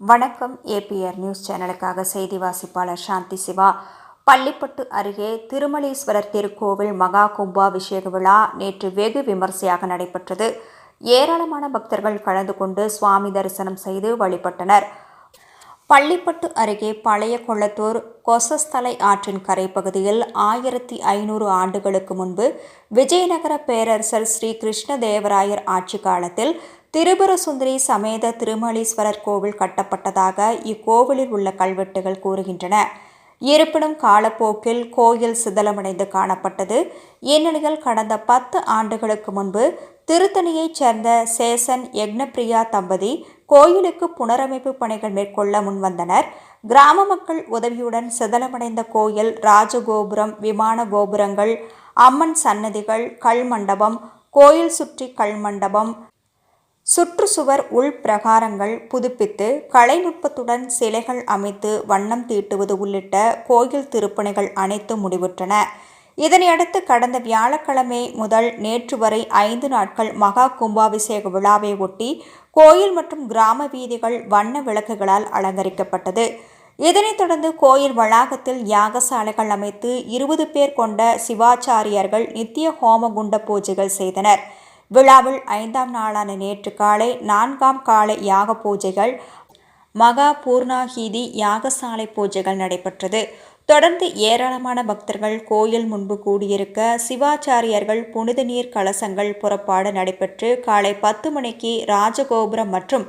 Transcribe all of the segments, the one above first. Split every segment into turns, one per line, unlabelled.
வணக்கம். APR news சேனலுக்காக செய்தி வாசிப்பாளர் சாந்தி சிவா. பள்ளிப்பட்டு அருகே திருமலீஸ்வரர் திருக்கோவில் மகா கும்பாபிஷேக விழா நேற்று வெகு விமரிசையாக நடைபெற்றது. ஏராளமான பக்தர்கள் கலந்து கொண்டு சுவாமி தரிசனம் செய்து வழிபட்டனர். பள்ளிப்பட்டு அருகே பழைய கொளத்தூர் கொசஸ்தலை ஆற்றின் கரைப்பகுதியில் 1500 ஆண்டுகளுக்கு முன்பு விஜயநகர பேரரசர் ஸ்ரீ கிருஷ்ணதேவராயர் ஆட்சி காலத்தில் திரிபுரசுந்தரி சமேத திருமலீஸ்வரர் கோவில் கட்டப்பட்டதாக இக்கோவிலில் உள்ள கல்வெட்டுகள் கூறுகின்றன. இருப்பினும் காலப்போக்கில் கோயில் சிதலமடைந்து காணப்பட்டது. இந்நிலையில் கடந்த 10 ஆண்டுகளுக்கு முன்பு திருத்தணியைச் சேர்ந்த சேசன் யக்னப்பிரியா தம்பதி கோயிலுக்கு புனரமைப்பு பணிகள் மேற்கொள்ள முன்வந்தனர். கிராம மக்கள் உதவியுடன் சிதலமடைந்த கோயில் ராஜகோபுரம், விமான கோபுரங்கள், அம்மன் சன்னதிகள், கல் மண்டபம், கோயில் சுற்றி கல் மண்டபம், சுற்றுச்சுவர், உள் பிரகாரங்கள் புதுப்பித்து கலைநுட்பத்துடன் சிலைகள் அமைத்து வண்ணம் தீட்டுவது உள்ளிட்ட கோயில் திருப்பணிகள் அனைத்தும் முடிவுற்றன. இதனையடுத்து கடந்த வியாழக்கிழமை முதல் நேற்று வரை 5 நாட்கள் மகா கும்பாபிஷேக விழாவை ஒட்டி கோயில் மற்றும் கிராம வீதிகள் வண்ண விளக்குகளால் அலங்கரிக்கப்பட்டது. இதனைத் தொடர்ந்து கோயில் வளாகத்தில் யாகசாலைகள் அமைத்து 20 பேர் கொண்ட சிவாச்சாரியர்கள் நித்திய ஹோம குண்ட பூஜைகள் செய்தனர். விழாவில் 5ஆம் நாளான நேற்று காலை 4ஆம் கால யாக பூஜைகள், மகா பூர்ணாகீதி யாகசாலை பூஜைகள் நடைபெற்றது. தொடர்ந்து ஏராளமான பக்தர்கள் கோயில் முன்பு கூடியிருக்க சிவாச்சாரியர்கள் புனித நீர் கலசங்கள் புறப்பாடு நடைபெற்று காலை 10 மணிக்கு ராஜகோபுரம் மற்றும்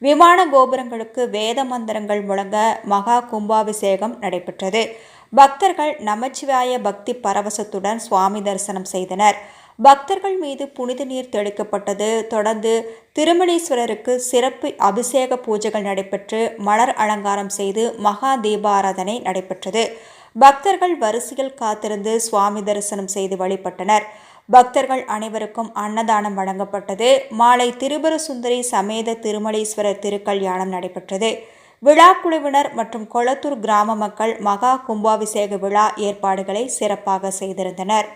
விமான கோபுரங்களுக்கு வேத மந்திரங்கள் முழங்க மகா கும்பாபிஷேகம் நடைபெற்றது. பக்தர்கள் நமச்சிவாய பக்தி பரவசத்துடன் சுவாமி தரிசனம் செய்தனர். பக்தர்கள் மீது புனித நீர் தெளிக்கப்பட்டது. தொடர்ந்து திருமலீஸ்வரருக்கு சிறப்பு அபிஷேக பூஜைகள் நடைபெற்று மலர் அலங்காரம் செய்து மகா தீபாராதனை நடைபெற்றது. பக்தர்கள் வரிசையில் காத்திருந்து சுவாமி தரிசனம் செய்து வழிபட்டனர். பக்தர்கள் அனைவருக்கும் அன்னதானம் வழங்கப்பட்டது. மாலை திரிபுரசுந்தரி சமேத திருமலீஸ்வரர் திருக்கல்யாணம் நடைபெற்றது. விழா குழுவினர் மற்றும் கொளத்தூர் கிராம மக்கள் மகா கும்பாபிஷேக விழா ஏற்பாடுகளை சிறப்பாக செய்திருந்தனர்.